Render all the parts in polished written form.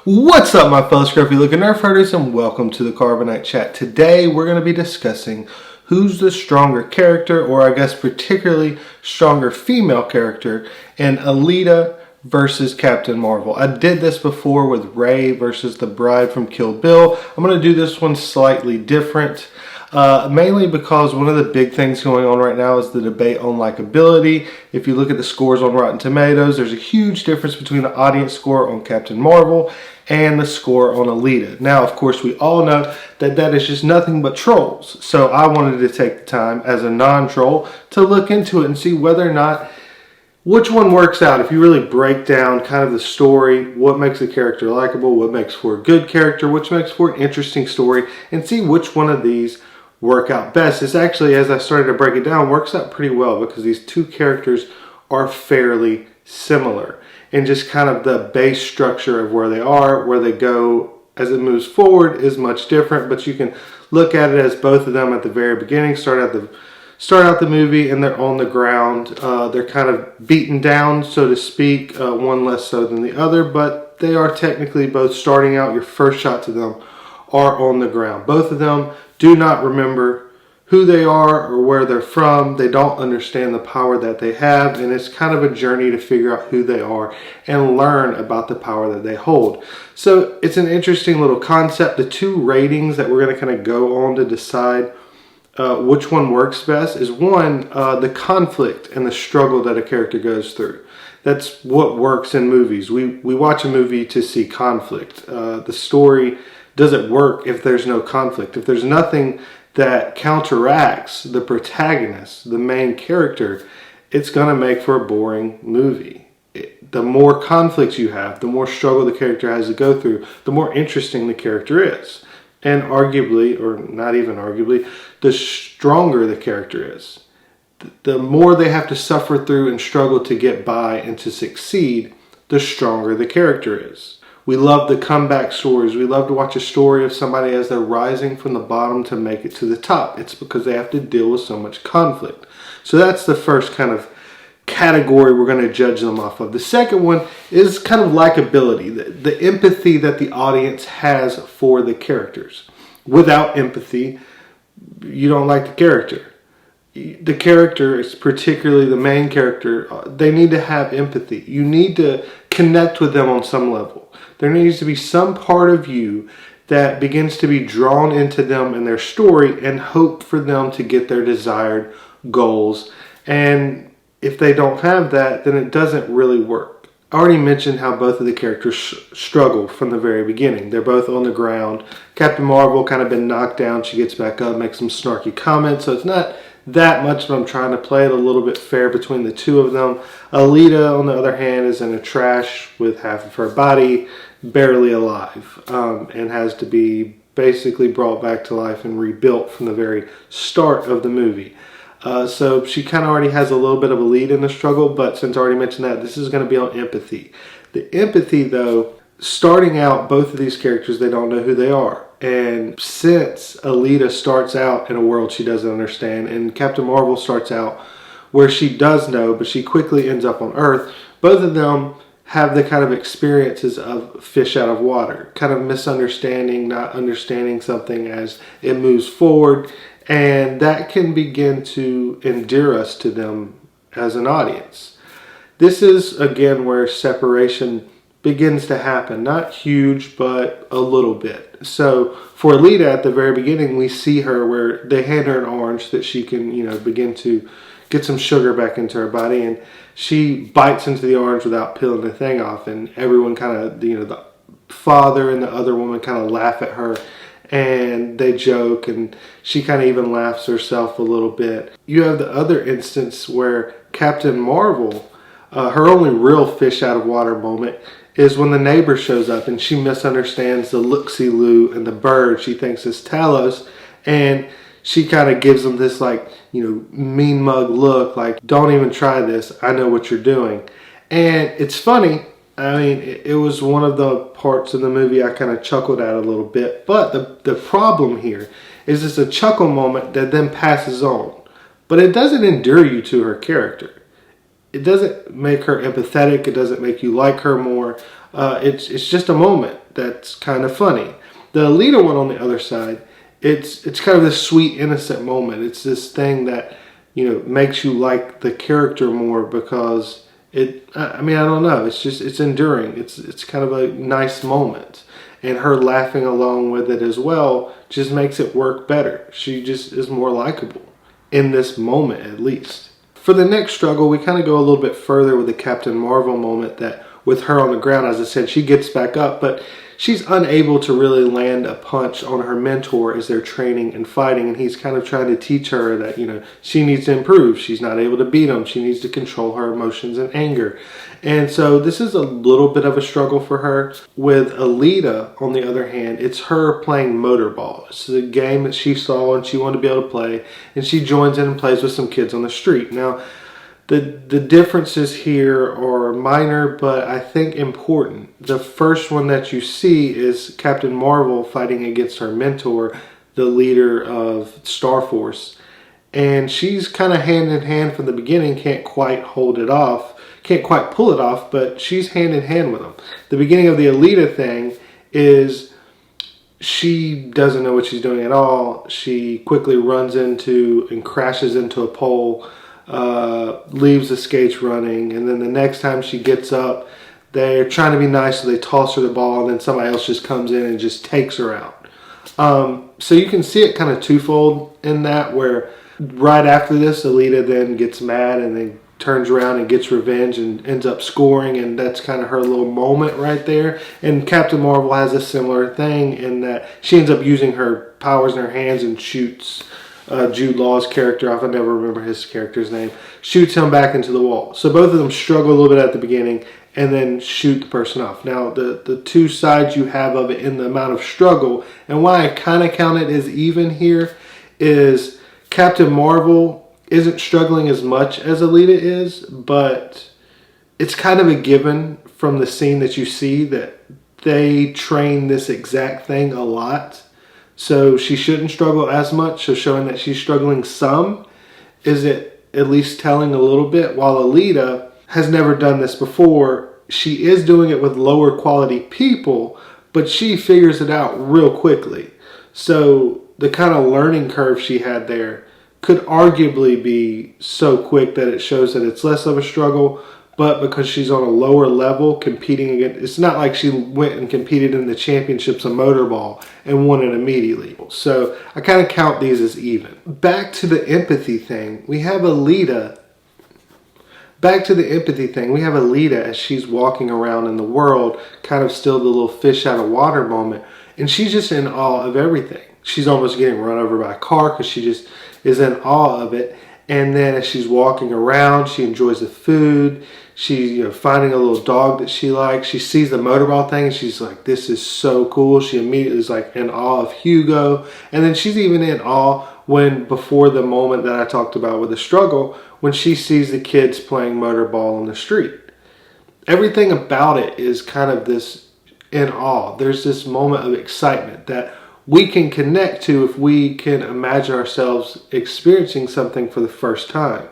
What's up, my fellow scruffy looking nerf herders, and welcome to the Carbonite Chat. Today we're going to be discussing who's the stronger character, or I guess particularly stronger female character, in Alita versus Captain Marvel. I did this before with Rey versus the bride from Kill Bill. I'm going to do this one slightly different. Mainly because one of the big things going on right now is the debate on likability. If you look at the scores on Rotten Tomatoes, there's a huge difference between the audience score on Captain Marvel and the score on Alita. Now, of course, we all know that that is just nothing but trolls. So I wanted to take the time as a non-troll to look into it and see whether or not which one works out. If you really break down kind of the story, what makes a character likable, what makes for a good character, which makes for an interesting story, and see which one of these work out best. It's actually, as I started to break it down, works out pretty well because these two characters are fairly similar and just kind of the base structure of where they are, where they go as it moves forward is much different, but you can look at it as both of them at the very beginning, start out the movie and they're on the ground. They're kind of beaten down, so to speak, one less so than the other, but they are technically both starting out. Your first shot to them are on the ground. Both of them do not remember who they are or where they're from. They don't understand the power that they have, and it's kind of a journey to figure out who they are and learn about the power that they hold. So it's an interesting little concept. The two ratings that we're going to kind of go on to decide which one works best is one, the conflict and the struggle that a character goes through. That's what works in movies. We watch a movie to see conflict. The story doesn't work if there's no conflict. If there's nothing that counteracts the protagonist, the main character, it's going to make for a boring movie. The more conflicts you have, the more struggle the character has to go through, the more interesting the character is. And arguably, or not even arguably, the stronger the character is. The more they have to suffer through and struggle to get by and to succeed, the stronger the character is. We love the comeback stories. We love to watch a story of somebody as they're rising from the bottom to make it to the top. It's because they have to deal with so much conflict. So that's the first kind of category we're going to judge them off of. The second one is kind of likability, the empathy that the audience has for the characters. Without empathy, you don't like the character. The character, particularly the main character, they need to have empathy. You need to connect with them on some level. There needs to be some part of you that begins to be drawn into them and their story and hope for them to get their desired goals. And if they don't have that, then it doesn't really work. I already mentioned how both of the characters struggle from the very beginning. They're both on the ground. Captain Marvel kind of been knocked down. She gets back up, makes some snarky comments. So it's not that much, but I'm trying to play it a little bit fair between the two of them. Alita, on the other hand, is in a trash with half of her body barely alive, and has to be basically brought back to life and rebuilt from the very start of the movie. So she kind of already has a little bit of a lead in the struggle, but since I already mentioned that, this is going to be on empathy. The empathy, though, starting out, both of these characters, they don't know who they are. And since Alita starts out in a world she doesn't understand, and Captain Marvel starts out where she does know, but she quickly ends up on Earth, both of them have the kind of experiences of fish out of water, kind of misunderstanding, not understanding something as it moves forward, and that can begin to endear us to them as an audience. This is, again, where separation begins to happen. Not huge, but a little bit. So for Alita, at the very beginning, we see her where they hand her an orange that she can, begin to get some sugar back into her body, and she bites into the orange without peeling the thing off, and everyone kind of, the father and the other woman kind of laugh at her, and they joke, and she kind of even laughs herself a little bit. You have the other instance where Captain Marvel, her only real fish out of water moment is when the neighbor shows up and she misunderstands the look-see-loo and the bird. She thinks it's Talos, and she kind of gives him this mean mug look, like, don't even try this, I know what you're doing. And it's funny. I mean, it was one of the parts of the movie I kind of chuckled at a little bit. But the problem here is it's a chuckle moment that then passes on. But it doesn't endear you to her character. It doesn't make her empathetic. It doesn't make you like her more. It's just a moment that's kind of funny. The Alita one on the other side, it's kind of this sweet, innocent moment. It's this thing that, makes you like the character more because I don't know. It's enduring. It's kind of a nice moment. And her laughing along with it as well just makes it work better. She just is more likable in this moment, at least. For the next struggle, we kind of go a little bit further with the Captain Marvel moment that with her on the ground, as I said, she gets back up, but she's unable to really land a punch on her mentor as they're training and fighting, and he's kind of trying to teach her that, she needs to improve. She's not able to beat him. She needs to control her emotions and anger. And so this is a little bit of a struggle for her. With Alita, on the other hand, it's her playing motorball. It's a game that she saw and she wanted to be able to play, and she joins in and plays with some kids on the street. Now, the differences here are minor, but I think important. The first one that you see is Captain Marvel fighting against her mentor, the leader of Star Force. And she's kind of hand in hand from the beginning, can't quite pull it off, but she's hand in hand with him. The beginning of the Alita thing is she doesn't know what she's doing at all. She quickly runs into and crashes into a pole, leaves the skates running, and then the next time she gets up, they're trying to be nice, so they toss her the ball, and then somebody else just comes in and just takes her out. So you can see it kind of twofold in that, where right after this, Alita then gets mad and then turns around and gets revenge and ends up scoring, and that's kind of her little moment right there. And Captain Marvel has a similar thing in that she ends up using her powers in her hands and shoots Jude Law's character off. I never remember his character's name. Shoots him back into the wall. So both of them struggle a little bit at the beginning and then shoot the person off. Now, the two sides you have of it in the amount of struggle, and why I kind of count it as even here, is Captain Marvel isn't struggling as much as Alita is, but it's kind of a given from the scene that you see that they train this exact thing a lot. So she shouldn't struggle as much. So showing that she's struggling some is at least telling a little bit. While Alita has never done this before, she is doing it with lower quality people, but she figures it out real quickly. So the kind of learning curve she had there could arguably be so quick that it shows that it's less of a struggle, but because she's on a lower level competing against, it's not like she went and competed in the championships of motorball and won it immediately. So I kind of count these as even. Back to the empathy thing, we have Alita. As she's walking around in the world, kind of still the little fish out of water moment, and she's just in awe of everything. She's almost getting run over by a car because she just is in awe of it. And then as she's walking around, she enjoys the food. She's finding a little dog that she likes. She sees the motorball thing and she's like, this is so cool. She immediately is like in awe of Hugo. And then she's even in awe before the moment that I talked about with the struggle, when she sees the kids playing motorball on the street. Everything about it is kind of this in awe. There's this moment of excitement that we can connect to if we can imagine ourselves experiencing something for the first time.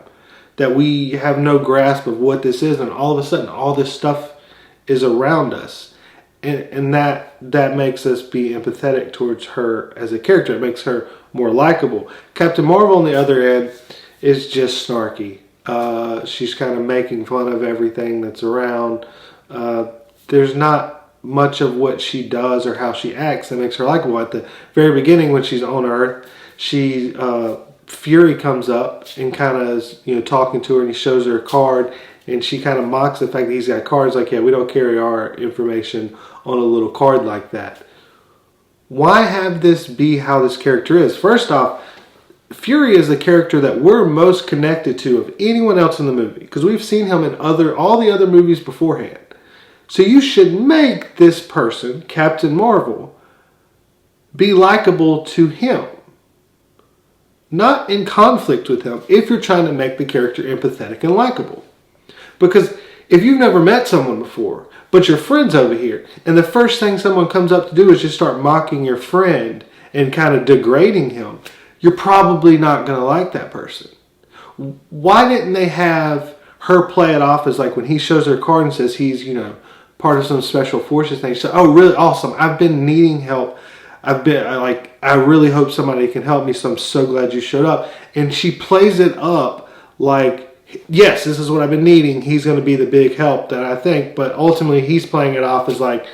That we have no grasp of what this is, and all of a sudden all this stuff is around us. And that makes us be empathetic towards her as a character. It makes her more likable. Captain Marvel, on the other end, is just snarky. She's kind of making fun of everything that's around. There's not much of what she does or how she acts that makes her likable. At the very beginning, when she's on Earth, Fury comes up and kind of is talking to her, and he shows her a card, and she kind of mocks the fact that he's got cards. Like, yeah, we don't carry our information on a little card like that. Why have this be how this character is? First off, Fury is the character that we're most connected to of anyone else in the movie, because we've seen him in all the other movies beforehand. So you should make this person, Captain Marvel, be likable to him. Not in conflict with him, if you're trying to make the character empathetic and likable. Because if you've never met someone before, but your friend's over here, and the first thing someone comes up to do is just start mocking your friend and kind of degrading him, you're probably not going to like that person. Why didn't they have her play it off as like when he shows her card and says he's, part of some special forces thing. She said, "Oh, really awesome. I've been needing help. I really hope somebody can help me, so I'm so glad you showed up." And she plays it up like, yes, this is what I've been needing. He's going to be the big help that I think. But ultimately, he's playing it off as like,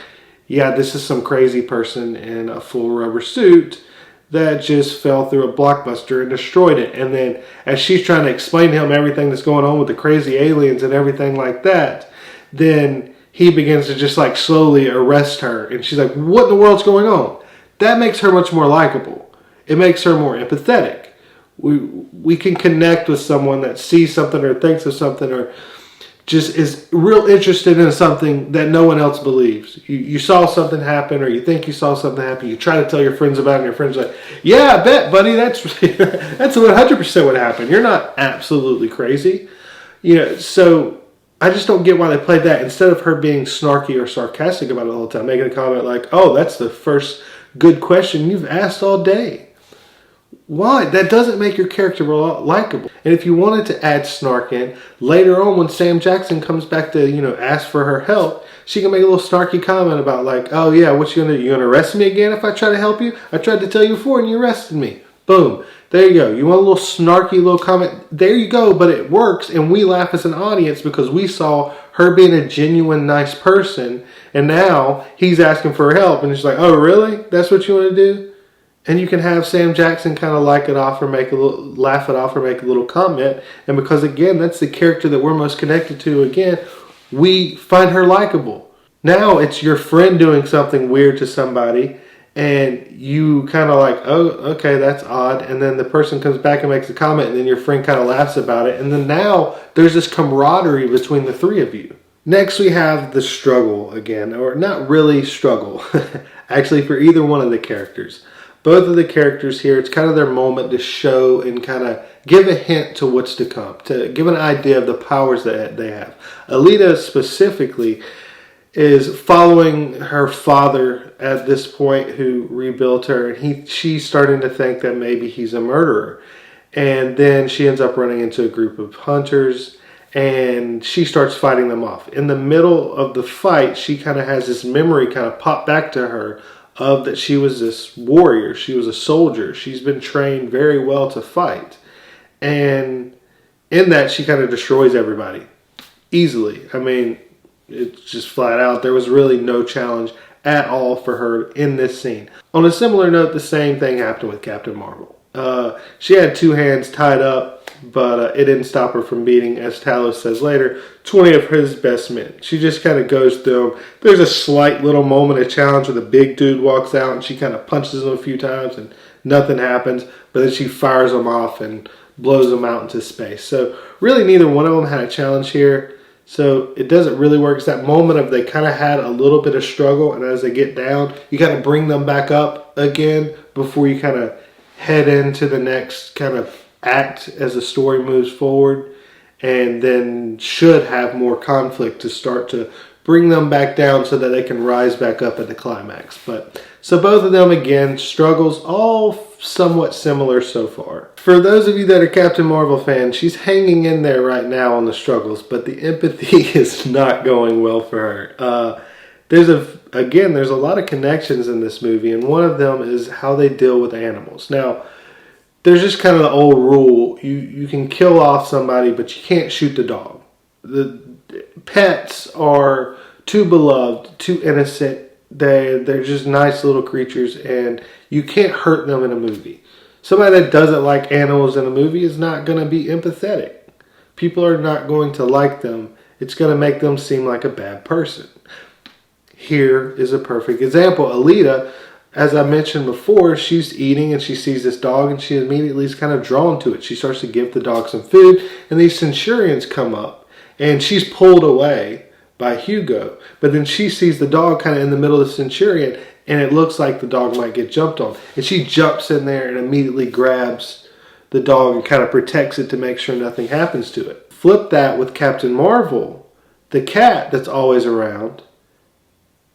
yeah, this is some crazy person in a full rubber suit that just fell through a blockbuster and destroyed it. And then as she's trying to explain to him everything that's going on with the crazy aliens and everything like that, then he begins to just like slowly arrest her. And she's like, what in the world's going on? That makes her much more likable. It makes her more empathetic. We can connect with someone that sees something or thinks of something or just is real interested in something that no one else believes. You saw something happen, or you think you saw something happen. You try to tell your friends about it, and your friends are like, yeah, I bet, buddy, that's 100% what happened. You're not absolutely crazy. So I just don't get why they played that. Instead of her being snarky or sarcastic about it all the time, making a comment like, oh, that's the first good question you've asked all day. Why? That doesn't make your character likable. And if you wanted to add snark in, later on when Sam Jackson comes back to, ask for her help, she can make a little snarky comment about like, oh yeah, what you gonna do? You gonna arrest me again if I try to help you? I tried to tell you before and you arrested me. Boom. There you go. You want a little snarky little comment? There you go, but it works and we laugh as an audience because we saw her being a genuine nice person and now he's asking for help and she's like, oh really? That's what you want to do? And you can have Sam Jackson kind of laugh it off or make a little comment. And because, again, that's the character that we're most connected to, again, we find her likable. Now it's your friend doing something weird to somebody and you kind of like, oh, okay, that's odd. And then the person comes back and makes a comment and then your friend kind of laughs about it. And then now there's this camaraderie between the three of you. Next we have the struggle again, or not really struggle, actually for either one of the characters. Both of the characters here, it's kind of their moment to show and kind of give a hint to what's to come, to give an idea of the powers that they have. Alita specifically is following her father at this point who rebuilt her, and she's starting to think that maybe he's a murderer. And then she ends up running into a group of hunters and she starts fighting them off. In the middle of the fight, she kind of has this memory kind of pop back to her of that she was this warrior, she was a soldier, she's been trained very well to fight. And in that, she kind of destroys everybody easily. I mean, it's just flat out. There was really no challenge at all for her in this scene. On a similar note, the same thing happened with Captain Marvel. She had two hands tied up, but it didn't stop her from beating, as Talos says later, 20 of his best men. She just kind of goes through them. There's a slight little moment of challenge where the big dude walks out and she kind of punches him a few times and nothing happens, but then she fires him off and blows them out into space. So really neither one of them had a challenge here. So it doesn't really work. It's that moment of they kind of had a little bit of struggle, and as they get down, you kind of bring them back up again before you kind of head into the next kind of act as the story moves forward, and then should have more conflict to start to bring them back down so that they can rise back up at the climax. But so both of them, again, struggles, all somewhat similar so far. For those of you that are Captain Marvel fans, she's hanging in there right now on the struggles, but the empathy is not going well for her. There's a lot of connections in this movie, and one of them is how they deal with animals. Now, there's just kind of the old rule, you can kill off somebody, but you can't shoot the dog. The pets are too beloved, too innocent. They're just nice little creatures, and you can't hurt them in a movie. Somebody that doesn't like animals in a movie is not going to be empathetic. People are not going to like them. It's going to make them seem like a bad person. Here is a perfect example. Alita, as I mentioned before, she's eating and she sees this dog and she immediately is kind of drawn to it. She starts to give the dog some food, and these centurions come up and she's pulled away by Hugo. But then she sees the dog kind of in the middle of the centurion, and it looks like the dog might get jumped on. And she jumps in there and immediately grabs the dog and kind of protects it to make sure nothing happens to it. Flip that with Captain Marvel, the cat that's always around.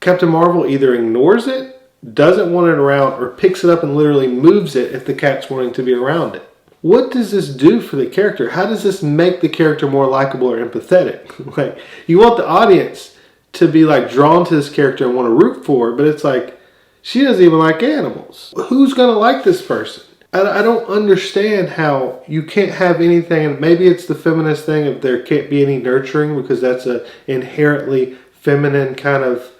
Captain Marvel either ignores it, doesn't want it around, or picks it up and literally moves it if the cat's wanting to be around it. What does this do for the character? How does this make the character more likable or empathetic? Like, you want the audience to be like drawn to this character and want to root for her, but it's like she doesn't even like animals. Who's gonna like this person? I don't understand how you can't have anything, and maybe it's the feminist thing of there can't be any nurturing because that's a inherently feminine kind of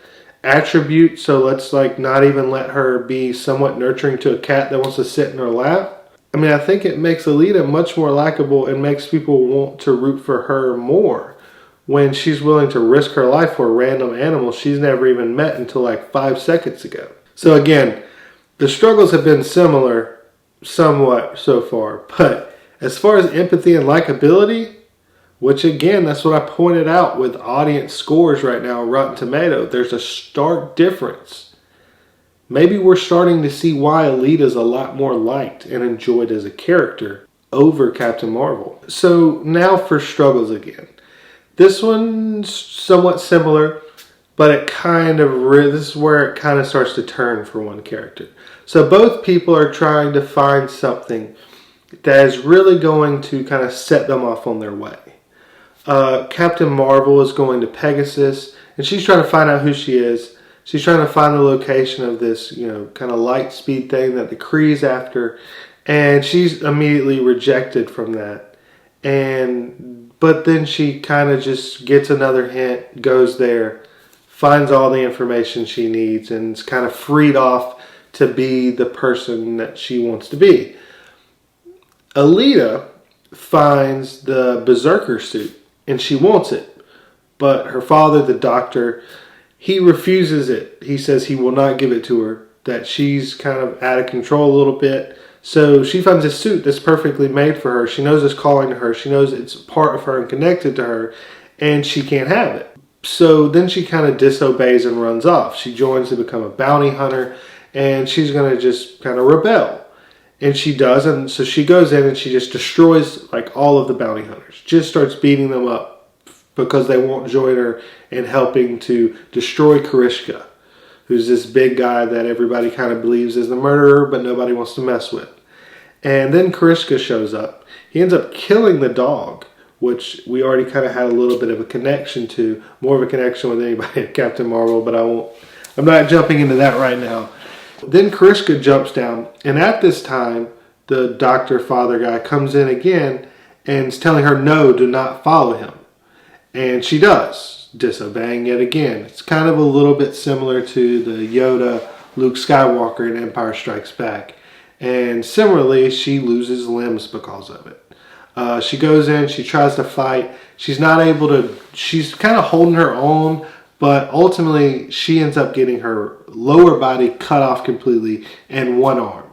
attribute. So let's like not even let her be somewhat nurturing to a cat that wants to sit in her lap. I mean, I think it makes Alita much more likable and makes people want to root for her more when she's willing to risk her life for a random animal she's never even met until like 5 seconds ago. So again, the struggles have been similar somewhat so far, but as far as empathy and likability, which again, that's what I pointed out with audience scores right now, Rotten Tomato, there's a stark difference. Maybe we're starting to see why Alita's a lot more liked and enjoyed as a character over Captain Marvel. So now for struggles again. This one's somewhat similar, but it kind of, this is where it kind of starts to turn for one character. So both people are trying to find something that is really going to kind of set them off on their way. Captain Marvel is going to Pegasus, and she's trying to find out who she is. She's trying to find the location of this, kind of light speed thing that the Kree's after, and she's immediately rejected from that. But then she kind of just gets another hint, goes there, finds all the information she needs, and is kind of freed off to be the person that she wants to be. Alita finds the Berserker suit, and she wants it. But her father, the doctor, he refuses it. He says he will not give it to her, that she's kind of out of control a little bit. So she finds a suit that's perfectly made for her. She knows it's calling to her. She knows it's part of her and connected to her, and she can't have it. So then she kind of disobeys and runs off. She joins to become a bounty hunter, and she's going to just kind of rebel. And she does, and so she goes in and she just destroys like all of the bounty hunters. Just starts beating them up because they won't join her in helping to destroy Karishka, who's this big guy that everybody kind of believes is the murderer, but nobody wants to mess with. And then Karishka shows up. He ends up killing the dog, which we already kind of had a little bit of a connection to, more of a connection with anybody at Captain Marvel, but I'm not jumping into that right now. Then Karishka jumps down, and at this time, the doctor father guy comes in again and is telling her no, do not follow him. And she does, disobeying yet again. It's kind of a little bit similar to the Yoda Luke Skywalker in Empire Strikes Back. And similarly, she loses limbs because of it. She goes in, she tries to fight. She's not able to, she's kind of holding her own, but ultimately she ends up getting her lower body cut off completely and one arm.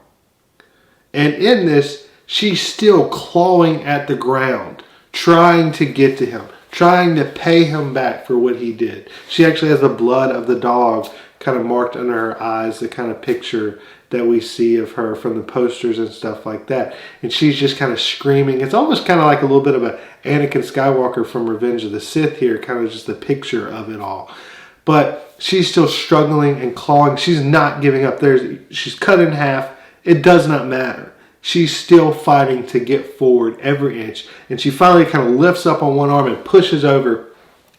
And in this, she's still clawing at the ground, trying to get to him, trying to pay him back for what he did. She actually has the blood of the dog kind of marked under her eyes, the kind of picture that we see of her from the posters and stuff like that. And she's just kind of screaming. It's almost kind of like a little bit of a Anakin Skywalker from Revenge of the Sith here, kind of just the picture of it all. But she's still struggling and clawing. She's not giving up. She's cut in half. It does not matter. She's still fighting to get forward every inch. And she finally kind of lifts up on one arm and pushes over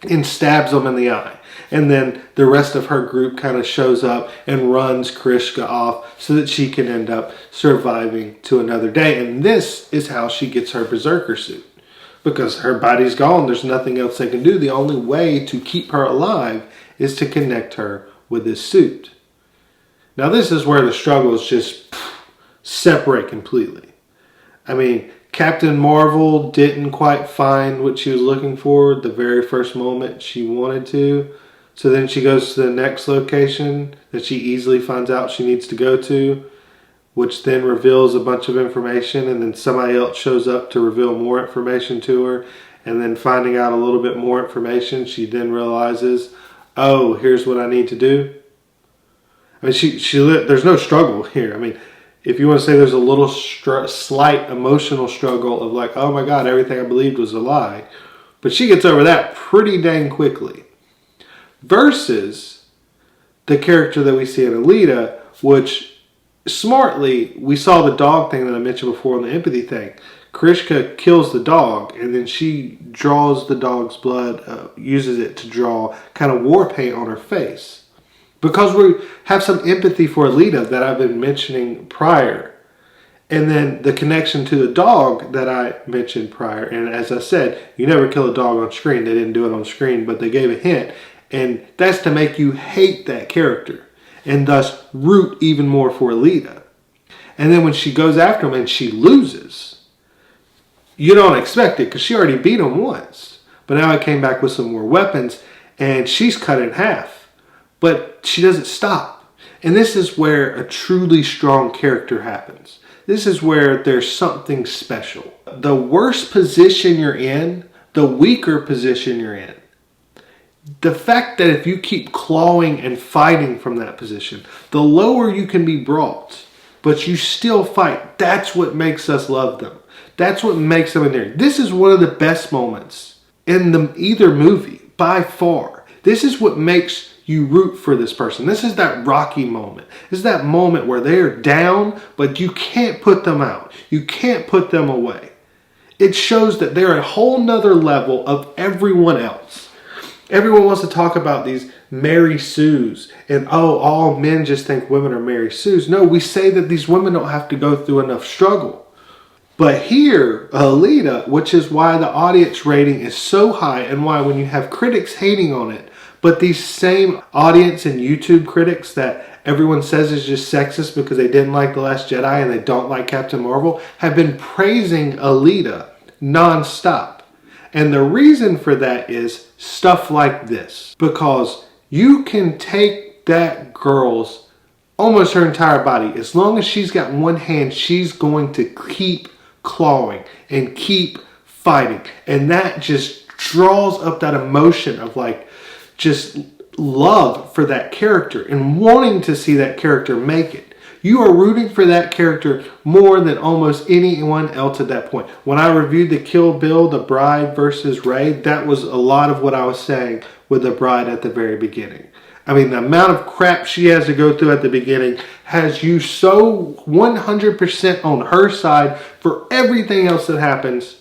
and stabs him in the eye. And then the rest of her group kind of shows up and runs Karishka off so that she can end up surviving to another day. And this is how she gets her Berserker suit. Because her body's gone, there's nothing else they can do. The only way to keep her alive is to connect her with this suit. Now this is where the struggles just separate completely. I mean, Captain Marvel didn't quite find what she was looking for the very first moment she wanted to. So then she goes to the next location that she easily finds out she needs to go to, which then reveals a bunch of information, and then somebody else shows up to reveal more information to her. And then finding out a little bit more information, she then realizes, oh, here's what I need to do. I mean, there's no struggle here. I mean, if you want to say there's a little slight emotional struggle of like, oh my God, everything I believed was a lie. But she gets over that pretty dang quickly. Versus the character that we see in Alita, which smartly, we saw the dog thing that I mentioned before on the empathy thing. Karishka kills the dog, and then she draws the dog's blood, uses it to draw kind of war paint on her face. Because we have some empathy for Alita that I've been mentioning prior. And then the connection to the dog that I mentioned prior. And as I said, you never kill a dog on screen. They didn't do it on screen, but they gave a hint. And that's to make you hate that character and thus root even more for Alita. And then when she goes after him and she loses, you don't expect it because she already beat him once. But now I came back with some more weapons and she's cut in half. But she doesn't stop. And this is where a truly strong character happens. This is where there's something special. The worse position you're in, the weaker position you're in. The fact that if you keep clawing and fighting from that position, the lower you can be brought, but you still fight. That's what makes us love them. That's what makes them endearing. This is one of the best moments in either movie, by far. This is what makes you root for this person. This is that Rocky moment. This is that moment where they're down, but you can't put them out. You can't put them away. It shows that they're a whole nother level of everyone else. Everyone wants to talk about these Mary Sues and all men just think women are Mary Sues. No, we say that these women don't have to go through enough struggle. But here, Alita, which is why the audience rating is so high and why when you have critics hating on it, but these same audience and YouTube critics that everyone says is just sexist because they didn't like The Last Jedi and they don't like Captain Marvel, have been praising Alita nonstop. And the reason for that is stuff like this. Because you can take that girl's, almost her entire body, as long as she's got one hand, she's going to keep clawing and keep fighting. And that just draws up that emotion of like, just love for that character and wanting to see that character make it. You are rooting for that character more than almost anyone else at that point. When I reviewed the Kill Bill, the bride versus Rey, that was a lot of what I was saying with the bride at the very beginning. I mean, the amount of crap she has to go through at the beginning has you so 100% on her side for everything else that happens.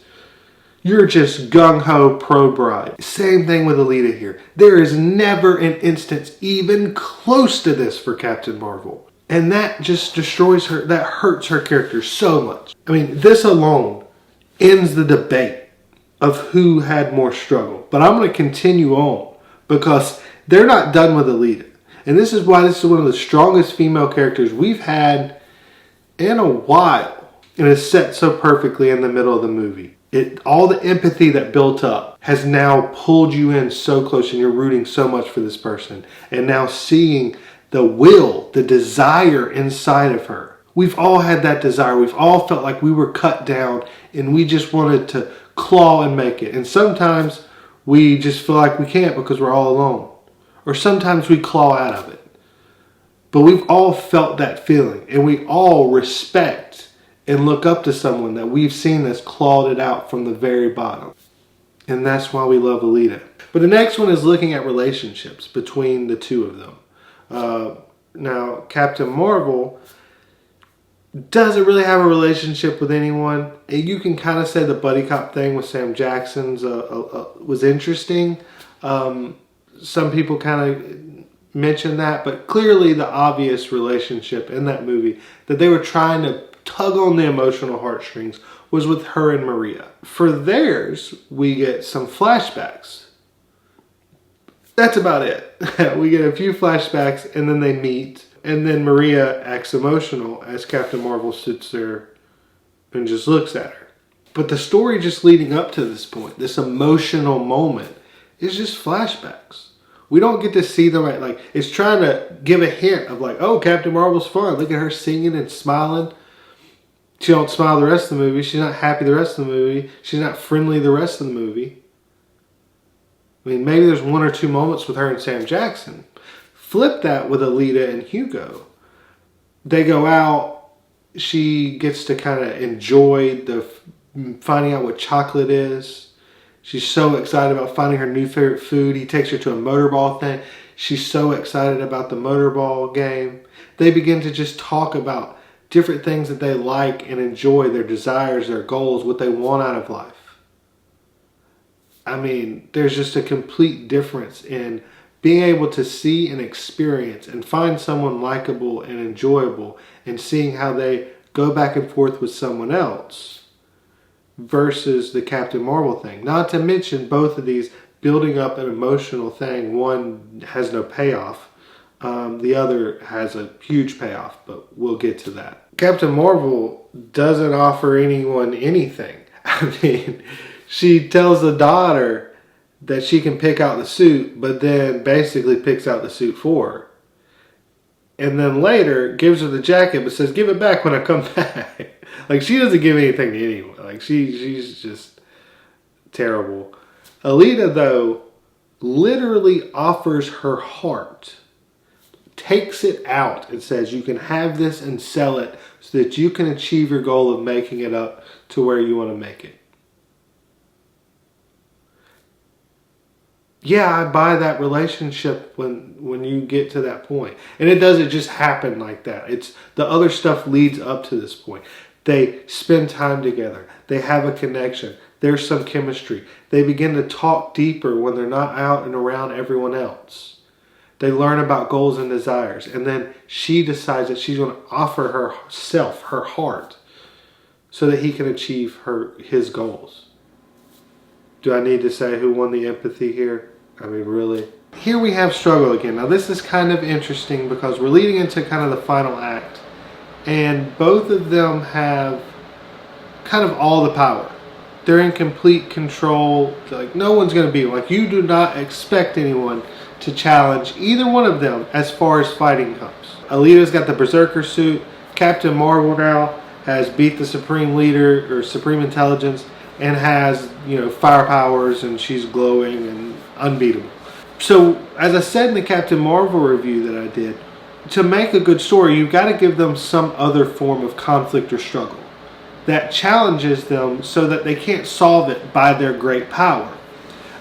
You're just gung-ho pro-bride. Same thing with Alita here. There is never an instance even close to this for Captain Marvel. And that just destroys her, that hurts her character so much. I mean, this alone ends the debate of who had more struggle. But I'm going to continue on because they're not done with Alita. And this is why this is one of the strongest female characters we've had in a while. And it's set so perfectly in the middle of the movie. All the empathy that built up has now pulled you in so close and you're rooting so much for this person. And now seeing the will, the desire inside of her. We've all had that desire. We've all felt like we were cut down and we just wanted to claw and make it. And sometimes we just feel like we can't because we're all alone. Or sometimes we claw out of it. But we've all felt that feeling and we all respect and look up to someone that we've seen that's clawed it out from the very bottom. And that's why we love Alita. But the next one is looking at relationships between the two of them. Now, Captain Marvel doesn't really have a relationship with anyone. You can kind of say the buddy cop thing with Sam Jackson's was interesting. Some people kind of mentioned that, but clearly the obvious relationship in that movie that they were trying to tug on the emotional heartstrings was with her and Maria. For theirs, we get some flashbacks. That's about it. We get a few flashbacks and then they meet. And then Maria acts emotional as Captain Marvel sits there and just looks at her. But the story just leading up to this point, this emotional moment, is just flashbacks. We don't get to see them like it's trying to give a hint of like, oh, Captain Marvel's fun. Look at her singing and smiling. She don't smile the rest of the movie. She's not happy the rest of the movie. She's not friendly the rest of the movie. I mean, maybe there's one or two moments with her and Sam Jackson. Flip that with Alita and Hugo. They go out. She gets to kind of enjoy finding out what chocolate is. She's so excited about finding her new favorite food. He takes her to a motorball thing. She's so excited about the motorball game. They begin to just talk about different things that they like and enjoy, their desires, their goals, what they want out of life. I mean, there's just a complete difference in being able to see and experience and find someone likable and enjoyable and seeing how they go back and forth with someone else versus the Captain Marvel thing. Not to mention both of these building up an emotional thing. One has no payoff. The other has a huge payoff, but we'll get to that. Captain Marvel doesn't offer anyone anything. I mean, she tells the daughter that she can pick out the suit, but then basically picks out the suit for her. And then later gives her the jacket, but says, give it back when I come back. Like, she doesn't give anything to anyone. Like, she's just terrible. Alita, though, literally offers her heart, takes it out and says, you can have this and sell it so that you can achieve your goal of making it up to where you want to make it. Yeah, I buy that relationship when you get to that point. And it doesn't just happen like that. It's the other stuff leads up to this point. They spend time together. They have a connection. There's some chemistry. They begin to talk deeper when they're not out and around everyone else. They learn about goals and desires. And then she decides that she's going to offer herself, her heart, so that he can achieve his goals. Do I need to say who won the empathy here? I mean, really? Here we have struggle again. Now, this is kind of interesting because we're leading into kind of the final act. And both of them have kind of all the power. They're in complete control. Like, no one's going to beat them. Like, you do not expect anyone to challenge either one of them as far as fighting comes. Alita's got the Berserker suit. Captain Marvel now has beat the Supreme Leader or Supreme Intelligence and has, fire powers, and she's glowing and unbeatable. So, as I said in the Captain Marvel review that I did, to make a good story, you've got to give them some other form of conflict or struggle that challenges them so that they can't solve it by their great power.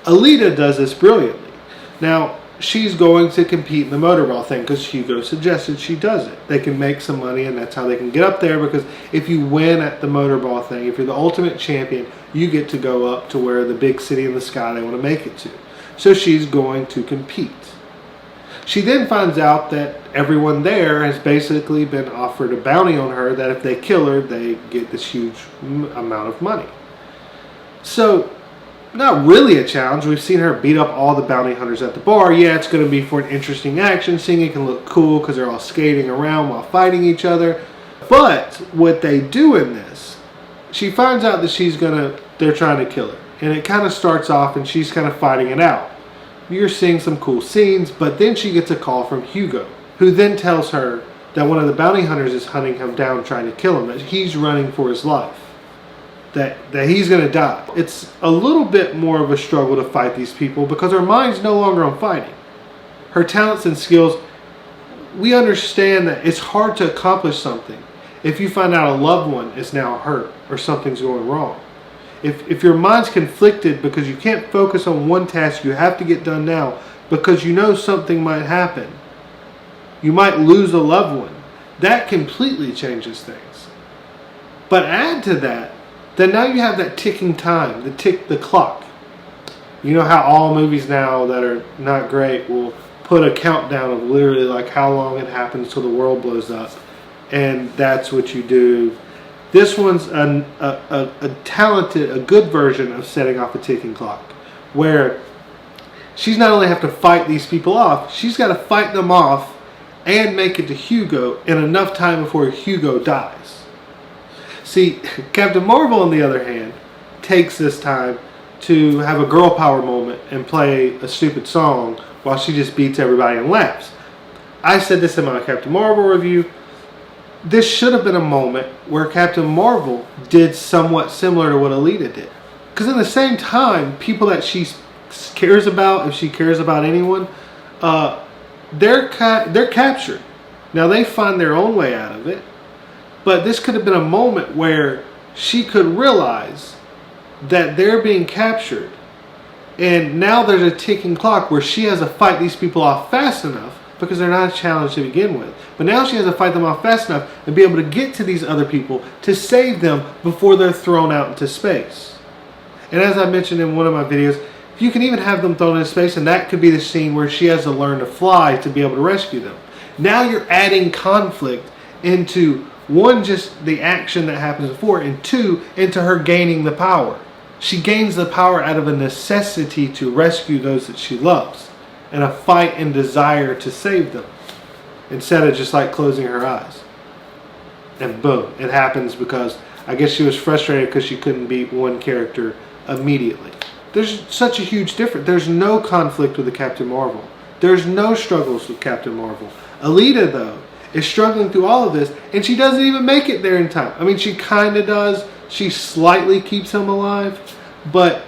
Alita does this brilliantly. Now, she's going to compete in the motorball thing because Hugo suggested she does it. They can make some money, and that's how they can get up there, because if you win at the motorball thing, if you're the ultimate champion, you get to go up to where the big city in the sky they want to make it to. So she's going to compete. She then finds out that everyone there has basically been offered a bounty on her that if they kill her, they get this huge amount of money. So, not really a challenge. We've seen her beat up all the bounty hunters at the bar. Yeah, it's going to be for an interesting action scene. It can look cool because they're all skating around while fighting each other. But what they do in this, she finds out that they're trying to kill her. And it kind of starts off and she's kind of fighting it out. You're seeing some cool scenes, but then she gets a call from Hugo, who then tells her that one of the bounty hunters is hunting him down, trying to kill him, that he's running for his life, that he's going to die. It's a little bit more of a struggle to fight these people because her mind's no longer on fighting. Her talents and skills, we understand that it's hard to accomplish something if you find out a loved one is now hurt or something's going wrong. If your mind's conflicted because you can't focus on one task you have to get done now because you know something might happen, you might lose a loved one, that completely changes things. But add to that, then now you have that ticking time, the clock. You know how all movies now that are not great will put a countdown of literally like how long it happens till the world blows up, and that's what you do. This one's a talented, a good version of setting off a ticking clock, where she's not only have to fight these people off, she's got to fight them off and make it to Hugo in enough time before Hugo dies. See, Captain Marvel, on the other hand, takes this time to have a girl power moment and play a stupid song while she just beats everybody and laughs. I said this in my Captain Marvel review. This should have been a moment where Captain Marvel did somewhat similar to what Alita did. Because in the same time, people that she cares about, if she cares about anyone, they're captured. Now they find their own way out of it. But this could have been a moment where she could realize that they're being captured. And now there's a ticking clock where she has to fight these people off fast enough because they're not a challenge to begin with. But now she has to fight them off fast enough and be able to get to these other people to save them before they're thrown out into space. And as I mentioned in one of my videos, you can even have them thrown into space, and that could be the scene where she has to learn to fly to be able to rescue them. Now you're adding conflict into, one, just the action that happens before, and two, into her gaining the power. She gains the power out of a necessity to rescue those that she loves, and a fight and desire to save them, instead of just like closing her eyes. And boom, it happens because I guess she was frustrated because she couldn't beat one character immediately. There's such a huge difference. There's no conflict with the Captain Marvel. There's no struggles with Captain Marvel. Alita, though, is struggling through all of this, and she doesn't even make it there in time. I mean, she kind of does. She slightly keeps him alive, but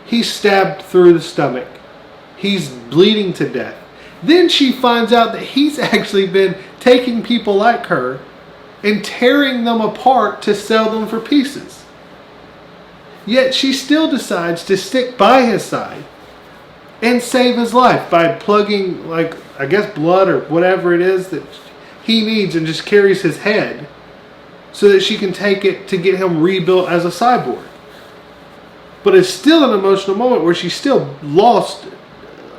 he's stabbed through the stomach. He's bleeding to death. Then she finds out that he's actually been taking people like her and tearing them apart to sell them for pieces. Yet she still decides to stick by his side and save his life by plugging, like, I guess blood or whatever it is that he needs, and just carries his head so that she can take it to get him rebuilt as a cyborg. But it's still an emotional moment where she still lost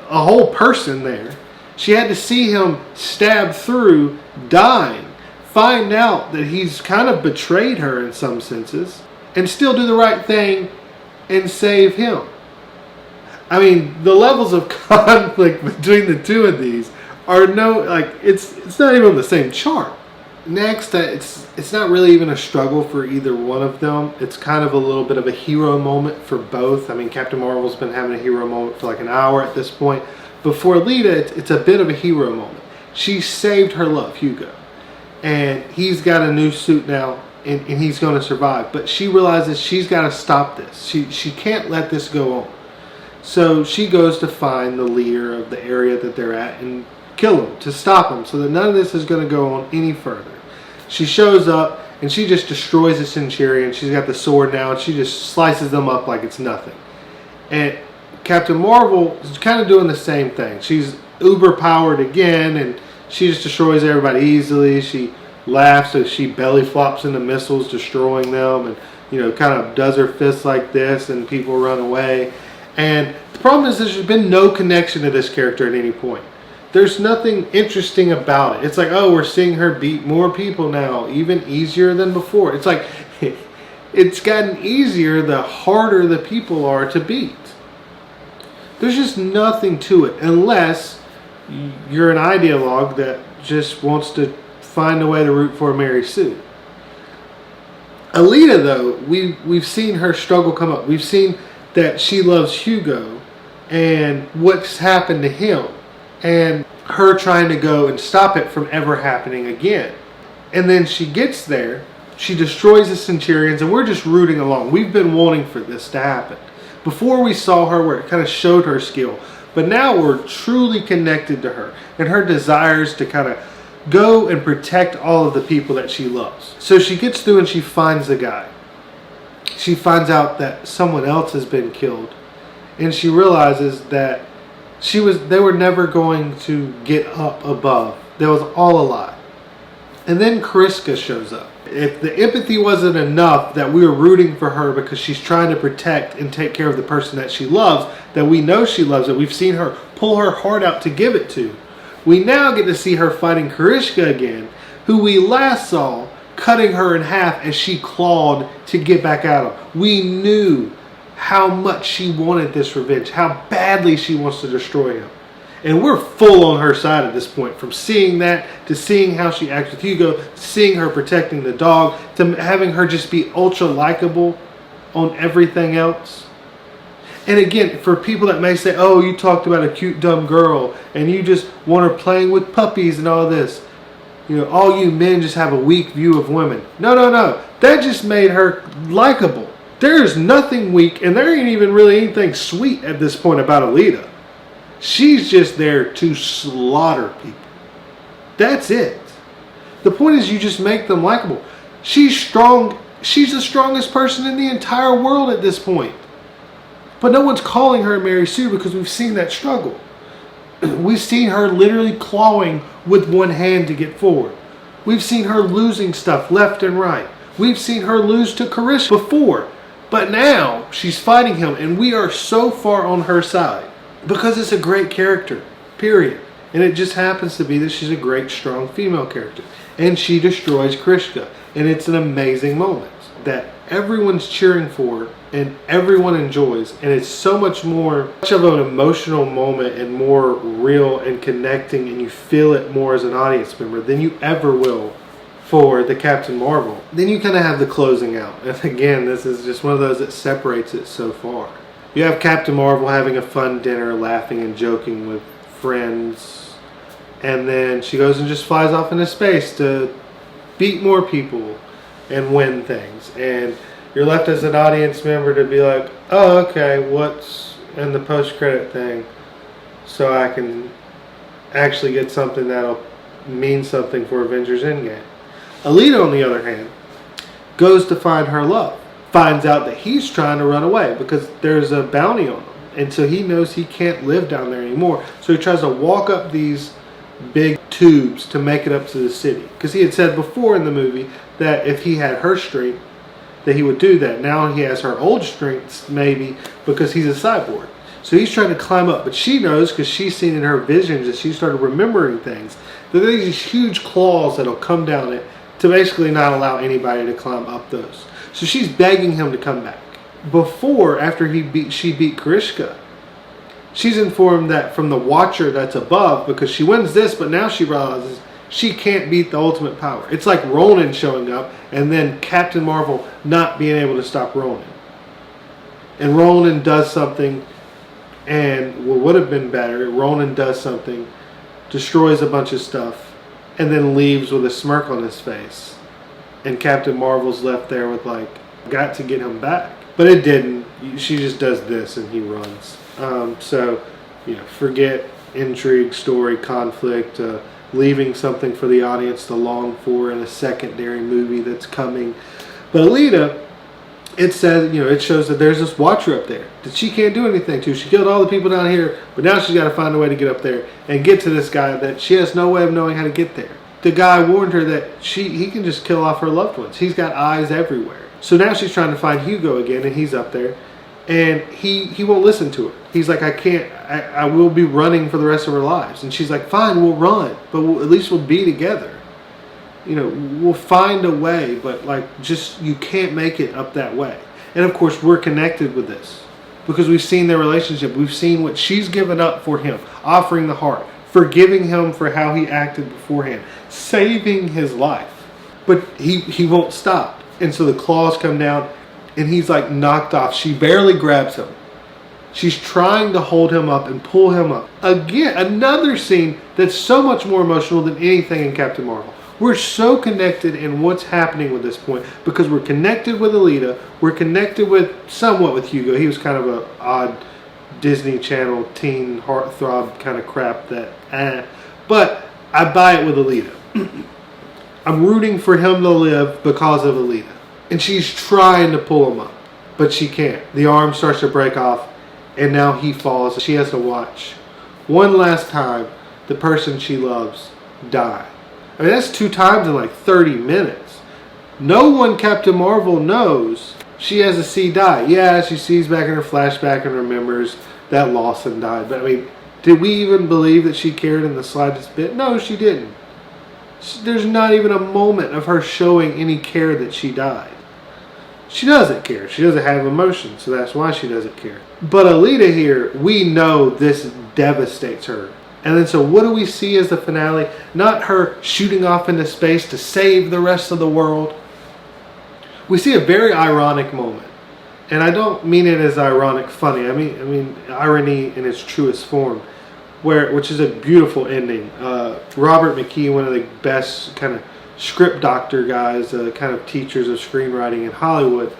a whole person there. She had to see him stabbed through, dying, find out that he's kind of betrayed her in some senses, and still do the right thing and save him. I mean, the levels of conflict between the two of these are it's not even on the same chart. Next, it's not really even a struggle for either one of them. It's kind of a little bit of a hero moment for both. I mean, Captain Marvel's been having a hero moment for like an hour at this point. But for Alita, it's a bit of a hero moment. She saved her love, Hugo. And he's got a new suit now, and he's going to survive. But she realizes she's got to stop this. She can't let this go on. So she goes to find the leader of the area that they're at and kill him, to stop him, so that none of this is going to go on any further. She shows up and she just destroys the Centurion. She's got the sword now and she just slices them up like it's nothing. And Captain Marvel is kind of doing the same thing. She's uber powered again, and she just destroys everybody easily. She laughs as she belly flops into missiles, destroying them, and kind of does her fists like this, and people run away. And the problem is there's been no connection to this character at any point. There's nothing interesting about it. It's like, oh, we're seeing her beat more people now, even easier than before. It's like, it's gotten easier the harder the people are to beat. There's just nothing to it, unless you're an ideologue that just wants to find a way to root for Mary Sue. Alita, though, we've seen her struggle come up. We've seen that she loves Hugo and what's happened to him, and her trying to go and stop it from ever happening again. And then she gets there, she destroys the Centurions, and we're just rooting along. We've been wanting for this to happen. Before we saw her where it kind of showed her skill, but now we're truly connected to her and her desires to kind of go and protect all of the people that she loves. So she gets through and she finds the guy. She finds out that someone else has been killed, and she realizes that they were never going to get up above. That was all a lie. And then Kriska shows up. If the empathy wasn't enough that we were rooting for her because she's trying to protect and take care of the person that she loves, that we know she loves, that we've seen her pull her heart out to give it to, we now get to see her fighting Kriska again, who we last saw cutting her in half as she clawed to get back at him. We knew how much she wanted this revenge, how badly she wants to destroy him. And we're full on her side at this point, from seeing that, to seeing how she acts with Hugo, to seeing her protecting the dog, to having her just be ultra likable on everything else. And again, for people that may say, oh, you talked about a cute dumb girl and you just want her playing with puppies and all this, all you men just have a weak view of women. No, that just made her likable. There's nothing weak, and there ain't even really anything sweet at this point about Alita. She's just there to slaughter people. That's it. The point is you just make them likable. She's strong. She's the strongest person in the entire world at this point. But no one's calling her Mary Sue because we've seen that struggle. We've seen her literally clawing with one hand to get forward. We've seen her losing stuff left and right. We've seen her lose to Karish before. But now she's fighting him, and we are so far on her side. Because it's a great character, period. And it just happens to be that she's a great, strong female character. And she destroys Krishka. And it's an amazing moment that everyone's cheering for and everyone enjoys. And it's so much of an emotional moment and more real and connecting, and you feel it more as an audience member than you ever will for the Captain Marvel. Then you kind of have the closing out. And again, this is just one of those that separates it so far. You have Captain Marvel having a fun dinner, laughing and joking with friends. And then she goes and just flies off into space to beat more people and win things. And you're left as an audience member to be like, oh, okay, what's in the post-credit thing? So I can actually get something that'll mean something for Avengers Endgame. Alita, on the other hand, goes to find her love. Finds out that he's trying to run away because there's a bounty on him. And so he knows he can't live down there anymore. So he tries to walk up these big tubes to make it up to the city. Because he had said before in the movie that if he had her strength, that he would do that. Now he has her old strengths, maybe, because he's a cyborg. So he's trying to climb up. But she knows, because she's seen in her visions as she started remembering things, that there's these huge claws that'll come down it to basically not allow anybody to climb up those. So she's begging him to come back. After she beat Karishka, she's informed that from the Watcher that's above, because she wins this, but now she realizes she can't beat the ultimate power. It's like Ronan showing up and then Captain Marvel not being able to stop Ronan. And Ronan does something, and what would have been better, Ronan does something, destroys a bunch of stuff, and then leaves with a smirk on his face. And Captain Marvel's left there with like, got to get him back. But it didn't. She just does this and he runs. So, forget intrigue, story, conflict, leaving something for the audience to long for in a secondary movie that's coming. But Alita, it says, it shows that there's this Watcher up there that she can't do anything to. She killed all the people down here, but now she's got to find a way to get up there and get to this guy that she has no way of knowing how to get there. The guy warned her that he can just kill off her loved ones. He's got eyes everywhere. So now she's trying to find Hugo again, and he's up there. And he won't listen to her. He's like, I will be running for the rest of our lives. And she's like, fine, we'll run, but at least we'll be together. We'll find a way, but you can't make it up that way. And of course, we're connected with this because we've seen their relationship. We've seen what she's given up for him, offering the heart, forgiving him for how he acted beforehand, saving his life. But he won't stop. And so the claws come down and he's like knocked off. She barely grabs him. She's trying to hold him up and pull him up. Again, another scene that's so much more emotional than anything in Captain Marvel. We're so connected in what's happening at this point because we're connected with Alita. We're connected somewhat with Hugo. He was kind of an odd Disney Channel teen heartthrob kind of crap But I buy it with Alita. I'm rooting for him to live because of Alita. And she's trying to pull him up, but she can't. The arm starts to break off, and now he falls. She has to watch one last time the person she loves die. I mean, that's 2 times in 30 minutes. No one Captain Marvel knows she has to see die. Yeah, she sees back in her flashback and remembers that Lawson died. But I mean, did we even believe that she cared in the slightest bit? No, she didn't. There's not even a moment of her showing any care that she died. She doesn't care. She doesn't have emotion, so that's why she doesn't care. But Alita here, we know this devastates her. And then so what do we see as the finale? Not her shooting off into space to save the rest of the world. We see a very ironic moment. And I don't mean it as ironic funny. I mean irony in its truest form. Which is a beautiful ending. Robert McKee, one of the best kind of script doctor guys, kind of teachers of screenwriting in Hollywood,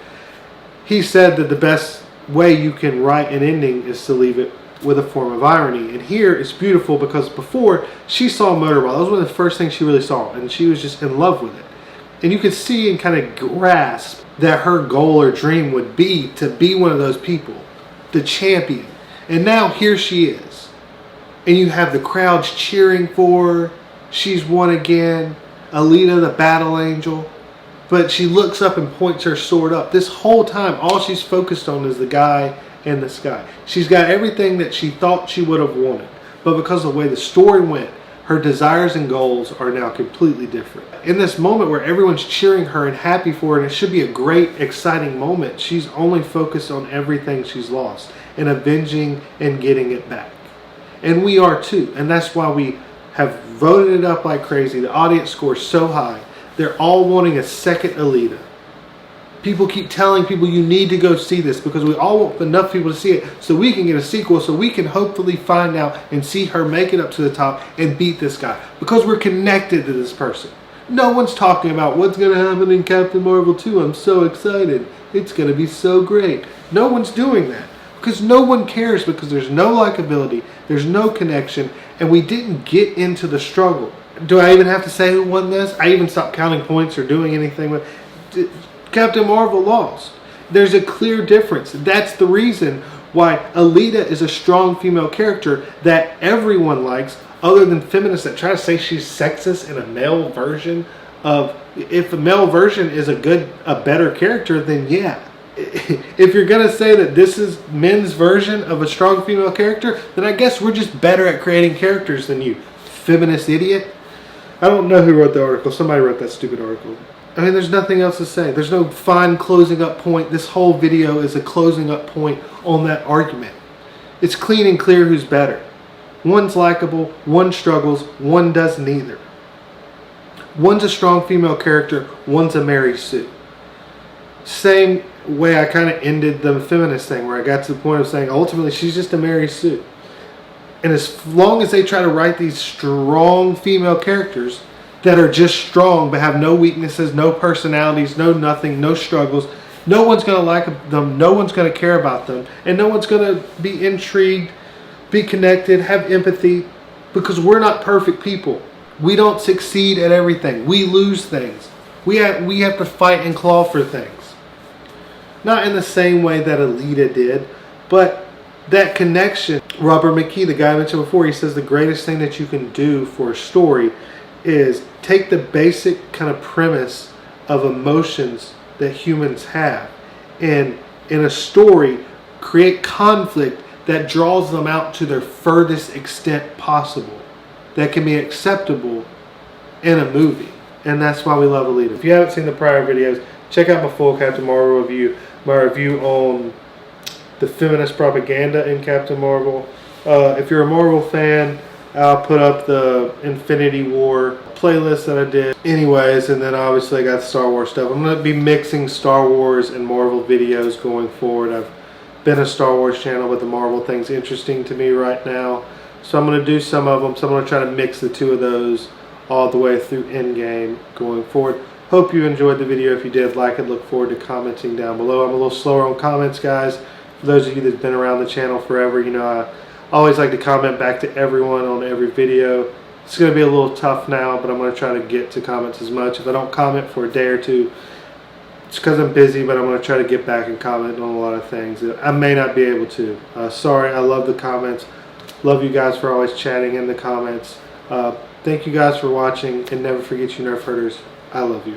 he said that the best way you can write an ending is to leave it with a form of irony. And here it's beautiful because before she saw Motorball, that was one of the first things she really saw, and she was just in love with it. And you could see and kind of grasp that her goal or dream would be to be one of those people, the champion. And now here she is. And you have the crowds cheering for her. She's won again. Alita, the battle angel. But she looks up and points her sword up. This whole time, all she's focused on is the guy in the sky. She's got everything that she thought she would have wanted. But because of the way the story went, her desires and goals are now completely different. In this moment where everyone's cheering her and happy for her, and it should be a great, exciting moment, she's only focused on everything she's lost and avenging and getting it back. And we are too. And that's why we have voted it up like crazy. The audience scores so high. They're all wanting a second Alita. People keep telling people you need to go see this because we all want enough people to see it so we can get a sequel, so we can hopefully find out and see her make it up to the top and beat this guy because we're connected to this person. No one's talking about what's going to happen in Captain Marvel 2. I'm so excited. It's going to be so great. No one's doing that because no one cares, because there's no likability, there's no connection, and we didn't get into the struggle. Do I even have to say who won this? I even stopped counting points or doing anything with Captain Marvel lost. There's a clear difference. That's the reason why Alita is a strong female character that everyone likes, other than feminists that try to say she's sexist in a male version of. If a male version is a better character, then yeah. If you're gonna say that this is men's version of a strong female character, then I guess we're just better at creating characters than you, feminist idiot. I don't know who wrote the article. Somebody wrote that stupid article. I mean, there's nothing else to say. There's no fine closing up point. This whole video is a closing up point on that argument. It's clean and clear who's better. One's likable, one struggles, one does neither. One's a strong female character, one's a Mary Sue. Same way I kind of ended the feminist thing, where I got to the point of saying ultimately she's just a Mary Sue. And as long as they try to write these strong female characters that are just strong but have no weaknesses, no personalities, no nothing, no struggles, no one's going to like them, no one's going to care about them, and no one's going to be intrigued, be connected, have empathy, because we're not perfect people. We don't succeed at everything. We lose things. We have to fight and claw for things. Not in the same way that Alita did, but that connection. Robert McKee, the guy I mentioned before, he says the greatest thing that you can do for a story is take the basic kind of premise of emotions that humans have, and in a story create conflict that draws them out to their furthest extent possible that can be acceptable in a movie. And that's why we love Alita. If you haven't seen the prior videos, check out my full Captain Marvel review, my review on the feminist propaganda in Captain Marvel. If you're a Marvel fan, I'll put up the Infinity War playlist that I did. Anyways, and then obviously I got Star Wars stuff. I'm going to be mixing Star Wars and Marvel videos going forward. I've been a Star Wars channel, but the Marvel thing's interesting to me right now. So I'm going to do some of them. So I'm going to try to mix the two of those all the way through Endgame going forward. Hope you enjoyed the video. If you did, like it. Look forward to commenting down below. I'm a little slower on comments, guys. For those of you that's been around the channel forever, you know I always like to comment back to everyone on every video. It's going to be a little tough now, but I'm going to try to get to comments as much. If I don't comment for a day or two, it's because I'm busy, but I'm going to try to get back and comment on a lot of things. I may not be able to. Sorry, I love the comments. Love you guys for always chatting in the comments. Thank you guys for watching, and never forget you Nerf herders. I love you.